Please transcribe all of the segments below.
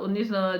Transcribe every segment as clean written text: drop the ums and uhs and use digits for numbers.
19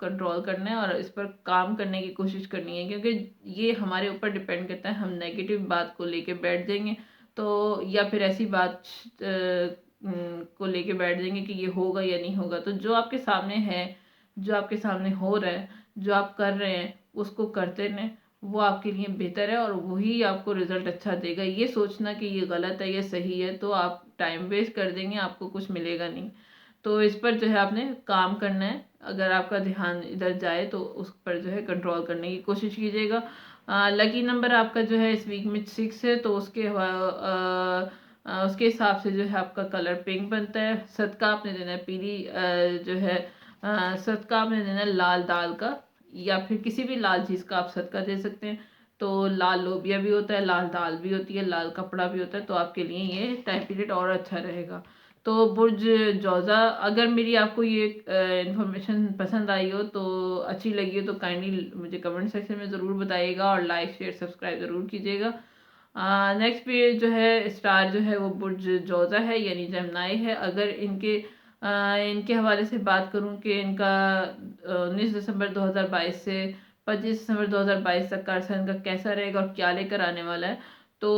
control کرنا ہے اور اس پر کام کرنے کی کوشش کرنی ہے، کیونکہ یہ ہمارے اوپر ڈپینڈ کرتا ہے. ہم نیگیٹو بات کو لے کے بیٹھ جائیں گے تو، یا پھر ایسی بات کو لے کے بیٹھ جائیں گے کہ یہ ہوگا یا نہیں ہوگا. تو جو آپ کے سامنے ہے، جو آپ کے سامنے ہو رہا ہے، جو آپ کر رہے ہیں اس کو کرتے رہیں، وہ آپ کے لیے بہتر ہے اور وہی آپ کو رزلٹ اچھا دے گا. یہ سوچنا کہ یہ غلط ہے یہ صحیح ہے تو آپ ٹائم ویسٹ کر دیں گے، آپ کو کچھ ملے گا نہیں. تو اس پر جو ہے آپ نے کام کرنا ہے. اگر آپ کا دھیان ادھر جائے تو اس پر جو ہے کنٹرول کرنے کی کوشش کیجیے گا. لکی نمبر آپ کا جو ہے اس ویک میں 6 ہے، تو اس کے حساب سے جو ہے آپ کا کلر پنک بنتا ہے. صدقہ آپ نے دینا ہے پیلی جو ہے صدقہ آپ نے دینا ہے لال دال کا، یا پھر کسی بھی لال چیز کا آپ صدقہ دے سکتے ہیں. تو لال لوبیا بھی ہوتا ہے، لال دال بھی ہوتی ہے، لال کپڑا بھی ہوتا ہے، تو آپ کے لیے یہ ٹائم پیریڈ اور اچھا رہے گا. تو برج جوزا، اگر میری آپ کو یہ انفارمیشن پسند آئی ہو تو اچھی لگی ہو تو کائنڈلی مجھے کمنٹ سیکشن میں ضرور بتائیے گا اور لائک شیئر سبسکرائب ضرور کیجیے گا. نیکسٹ پہ جو ہے اسٹار جو ہے وہ برج جوزا ہے یعنی جمنائی ہے. اگر ان کے حوالے سے بات کروں کہ ان کا 19 دسمبر 2022 سے 25 دسمبر 2022 تک کا عرصہ ان کا کیسا رہے گا اور کیا لے کر آنے والا ہے، تو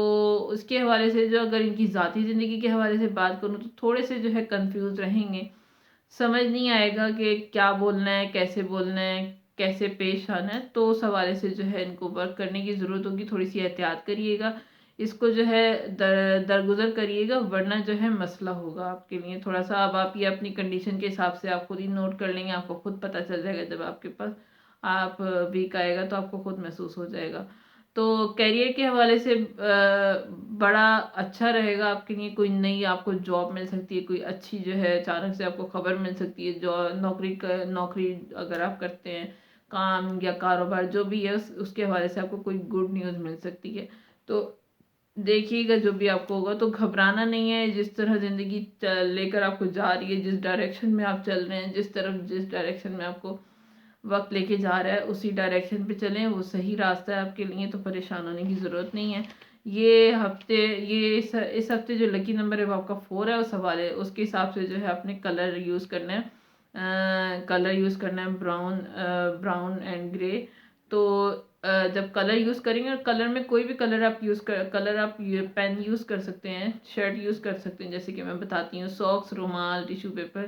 اس کے حوالے سے جو اگر ان کی ذاتی زندگی کے حوالے سے بات کروں تو تھوڑے سے جو ہے کنفیوز رہیں گے. سمجھ نہیں آئے گا کہ کیا بولنا ہے، کیسے پیش آنا ہے. تو اس حوالے سے جو ہے ان کو ورک کرنے کی ضرورت ہوگی. تھوڑی سی احتیاط کریے گا، اس کو جو ہے درگزر کریے گا، ورنہ جو ہے مسئلہ ہوگا آپ کے لیے. تھوڑا سا اب آپ یہ اپنی کنڈیشن کے حساب سے آپ خود ہی نوٹ کر لیں گے، آپ کو خود پتہ چل جائے گا. جب آپ کے پاس آپ ویک آئے گا تو آپ کو خود محسوس ہو جائے گا. تو کیریئر کے حوالے سے بڑا اچھا رہے گا آپ کے لیے. کوئی نئی آپ کو جاب مل سکتی ہے، کوئی اچھی جو ہے اچانک سے آپ کو خبر مل سکتی ہے. جو نوکری اگر آپ کرتے ہیں، کام یا کاروبار جو بھی ہے اس کے حوالے سے آپ کو کوئی گڈ نیوز مل سکتی ہے. تو دیکھیے گا جو بھی آپ کو ہوگا. تو گھبرانا نہیں ہے. جس طرح زندگی لے کر آپ کو جا رہی ہے، جس ڈائریکشن میں آپ چل رہے ہیں، جس ڈائریکشن میں آپ کو وقت لے کے جا رہا ہے اسی ڈائریکشن پہ چلیں. وہ صحیح راستہ ہے آپ کے لیے، تو پریشان ہونے کی ضرورت نہیں ہے. اس ہفتے جو لکی نمبر ہے وہ آپ کا 4 ہے. اس کے حساب سے جو ہے آپ نے کلر یوز کرنا ہے براؤن اینڈ گرے. تو جب کلر یوز کریں گے، اور کلر میں کوئی بھی کلر آپ پین یوز کر سکتے ہیں، شرٹ یوز کر سکتے ہیں، جیسے کہ میں بتاتی ہوں ساکس، رومال، ٹیشو پیپر.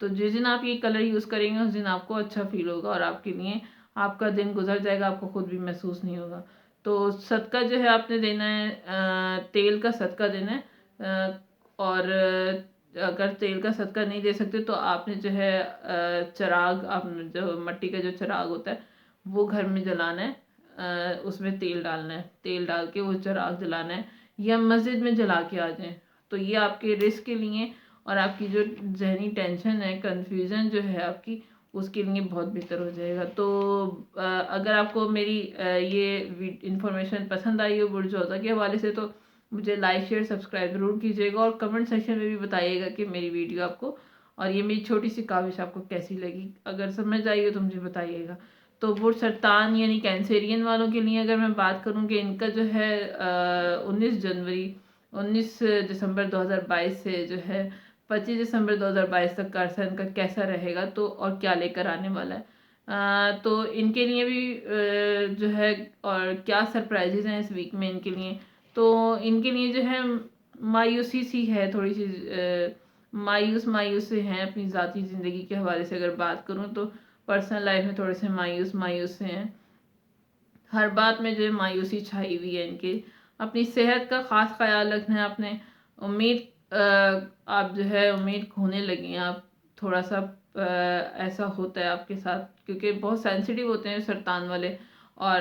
تو جس دن آپ یہ کلر یوز کریں گے اس دن آپ کو اچھا فیل ہوگا اور آپ کے لیے آپ کا دن گزر جائے گا، آپ کو خود بھی محسوس نہیں ہوگا. تو صدقہ جو ہے آپ نے دینا ہے تیل کا صدقہ دینا ہے. اور اگر تیل کا صدقہ نہیں دے سکتے تو آپ نے جو ہے چراغ، جو مٹی کا جو چراغ ہوتا ہے وہ گھر میں جلانا ہے. اس میں تیل ڈالنا ہے، تیل ڈال کے وہ چراغ جلانا ہے، یا مسجد میں جلا کے آ جائیں. تو یہ آپ کے رزق کے لیے اور آپ کی جو ذہنی ٹینشن ہے، کنفیوژن جو ہے آپ کی، اس کے لیے بہت بہتر ہو جائے گا. تو اگر آپ کو میری یہ انفارمیشن پسند آئی ہو برج جوزا کے حوالے سے تو مجھے لائک شیئر سبسکرائب ضرور کیجیے گا، اور کمنٹ سیکشن میں بھی بتائیے گا کہ میری ویڈیو آپ کو اور یہ میری چھوٹی سی کاوش آپ کو کیسی لگی. اگر سمجھ آئی ہو تو مجھے بتائیے گا. تو برج سرطان یعنی کینسیرین والوں کے لیے اگر میں بات کروں کہ ان کا جو ہے 19 دسمبر 2022 سے جو ہے 25 دسمبر 2022 تک کا عرصہ ان کا کیسا رہے گا تو اور کیا لے کر آنے والا ہے. تو ان کے لیے بھی جو ہے اور کیا سرپرائزز ہیں اس ویک میں ان کے لیے. تو ان کے لیے جو ہے مایوسی سی ہے، تھوڑی سی مایوس سے ہیں اپنی ذاتی زندگی کے حوالے سے. اگر بات کروں تو پرسنل لائف میں تھوڑے سے مایوس سے ہیں. ہر بات میں جو ہے مایوسی چھائی ہوئی ہے ان کے. اپنی صحت کا خاص خیال رکھنا ہے. اپنے آپ جو ہے امید کھونے لگی ہیں. آپ تھوڑا سا ایسا ہوتا ہے آپ کے ساتھ، کیونکہ بہت سینسیٹیو ہوتے ہیں سرطان والے، اور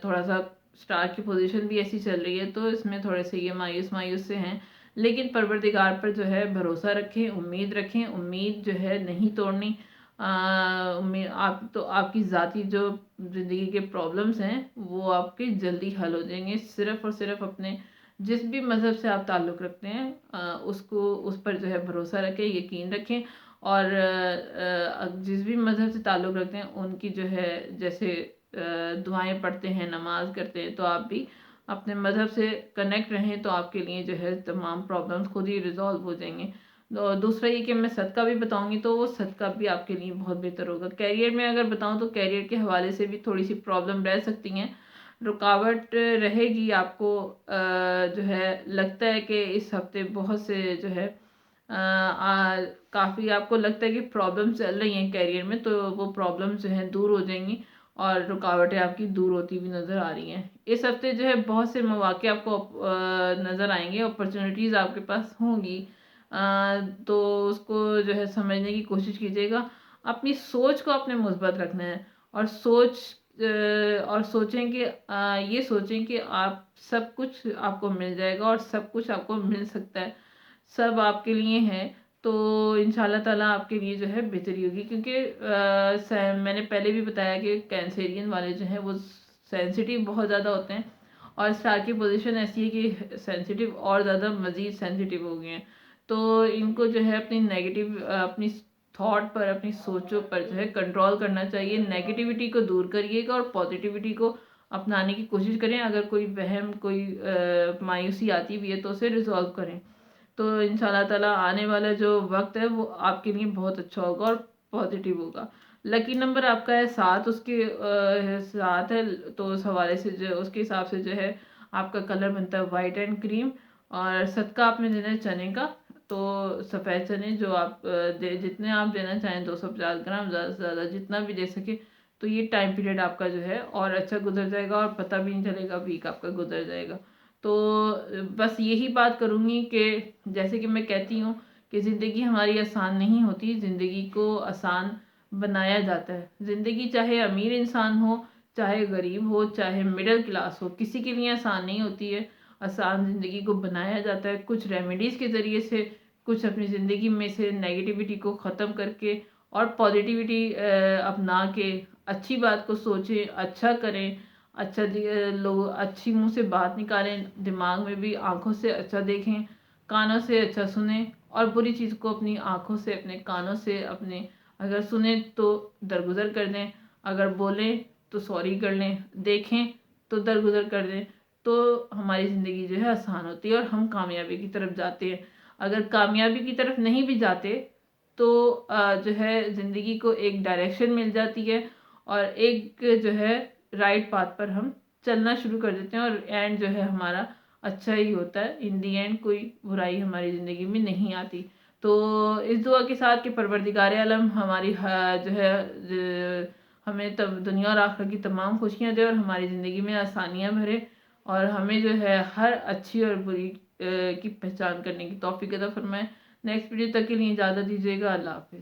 تھوڑا سا سٹار کی پوزیشن بھی ایسی چل رہی ہے تو اس میں تھوڑے سے یہ مایوس سے ہیں. لیکن پروردگار پر جو ہے بھروسہ رکھیں، امید رکھیں. امید جو ہے نہیں توڑنی. آپ کی ذاتی جو زندگی کے پرابلمس ہیں وہ آپ کے جلدی حل ہو جائیں گے. صرف اور صرف اپنے جس بھی مذہب سے آپ تعلق رکھتے ہیں اس پر جو ہے بھروسہ رکھیں، یقین رکھیں. اور جس بھی مذہب سے تعلق رکھتے ہیں ان کی جو ہے جیسے دعائیں پڑھتے ہیں، نماز کرتے ہیں، تو آپ بھی اپنے مذہب سے کنیکٹ رہیں تو آپ کے لیے جو ہے تمام پرابلمس خود ہی ریزالو ہو جائیں گے. دوسرا یہ کہ میں صدقہ بھی بتاؤں گی تو وہ صدقہ بھی آپ کے لیے بہت بہتر ہوگا. کیریئر میں اگر بتاؤں تو کیریئر کے حوالے سے بھی تھوڑی سی پرابلم رہ سکتی ہیں, رکاوٹ رہے گی. آپ کو جو ہے لگتا ہے کہ اس ہفتے بہت سے جو ہے کافی آپ کو لگتا ہے کہ پرابلم چل رہی ہیں کیریئر میں, تو وہ پرابلم جو ہیں دور ہو جائیں گی اور رکاوٹیں آپ کی دور ہوتی ہوئی نظر آ رہی ہیں. اس ہفتے جو ہے بہت سے مواقع آپ کو نظر آئیں گے, اپرچونیٹیز آپ کے پاس ہوں گی, تو اس کو جو ہے سمجھنے کی کوشش کیجیے گا. اپنی سوچ کو اپنے مثبت رکھنا ہے اور سوچیں کہ یہ سوچیں کہ آپ سب کچھ آپ کو مل جائے گا اور سب کچھ آپ کو مل سکتا ہے, سب آپ کے لیے ہے. تو انشاءاللہ تعالیٰ آپ کے لیے جو ہے بہتری ہوگی, کیونکہ میں نے پہلے بھی بتایا کہ کینسیرین والے جو ہیں وہ سینسٹیو بہت زیادہ ہوتے ہیں, اور اسٹار کی پوزیشن ایسی ہے کہ سینسٹیو اور زیادہ مزید سینسٹیو ہو گئے ہیں. تو ان کو جو ہے اپنی نیگیٹو اپنی تھاٹ پر, اپنی سوچوں پر جو ہے کنٹرول کرنا چاہیے. نیگیٹیوٹی کو دور کریے گا اور پازیٹیوٹی کو اپنانے کی کوشش کریں. اگر کوئی وہم, کوئی مایوسی آتی بھی ہے تو اسے ریزالو کریں. تو انشاءاللہ تعالیٰ آنے والا جو وقت ہے وہ آپ کے لیے بہت اچھا ہوگا اور پازیٹیو ہوگا. لکی نمبر آپ کا ہے 7, اس کے 7 ہے, تو اس حوالے سے جو اس کے حساب سے جو ہے آپ کا کلر بنتا ہے وائٹ اینڈ کریم. اور صدقہ آپ نے دینا ہے چنے کا, تو سفید چنے جو آپ جتنے آپ دینا چاہیں 250 گرام, زیادہ سے زیادہ جتنا بھی دے سکے. تو یہ ٹائم پیریڈ آپ کا جو ہے اور اچھا گزر جائے گا اور پتہ بھی نہیں چلے گا, ویک آپ کا گزر جائے گا. تو بس یہی بات کروں گی کہ جیسے کہ میں کہتی ہوں کہ زندگی ہماری آسان نہیں ہوتی, زندگی کو آسان بنایا جاتا ہے. زندگی چاہے امیر انسان ہو, چاہے غریب ہو, چاہے مڈل کلاس ہو, کسی کے لیے آسان نہیں ہوتی ہے. آسان زندگی کو بنایا جاتا ہے کچھ ریمیڈیز کے ذریعے سے, کچھ اپنی زندگی میں سے نیگیٹیوٹی کو ختم کر کے اور پازیٹیوٹی اپنا کے اچھی بات کو سوچیں, اچھا کریں, اچھا لوگ اچھی منہ سے بات نکالیں, دماغ میں بھی آنکھوں سے اچھا دیکھیں, کانوں سے اچھا سنیں, اور بری چیز کو اپنی آنکھوں سے, اپنے کانوں سے, اپنے اگر سنیں تو درگزر کر دیں, اگر بولیں تو سوری کر لیں, دیکھیں تو درگزر کر دیں. تو ہماری زندگی جو ہے آسان ہوتی ہے اور ہم کامیابی کی طرف جاتے ہیں. اگر کامیابی کی طرف نہیں بھی جاتے تو جو ہے زندگی کو ایک ڈائریکشن مل جاتی ہے اور ایک جو ہے رائٹ پاتھ پر ہم چلنا شروع کر دیتے ہیں, اور اینڈ جو ہے ہمارا اچھا ہی ہوتا ہے. ان دی اینڈ کوئی برائی ہماری زندگی میں نہیں آتی. تو اس دعا کے ساتھ کہ پروردگار عالم ہماری جو ہے ہمیں دنیا اور آخرت کی تمام خوشیاں دے اور ہماری زندگی میں آسانیاں بھرے, اور ہمیں جو ہے ہر اچھی اور بری کی پہچان کرنے کی توفیق عطا فرمائے. نیکسٹ ویڈیو تک کے لیے اجازت دیجیے گا. اللہ حافظ.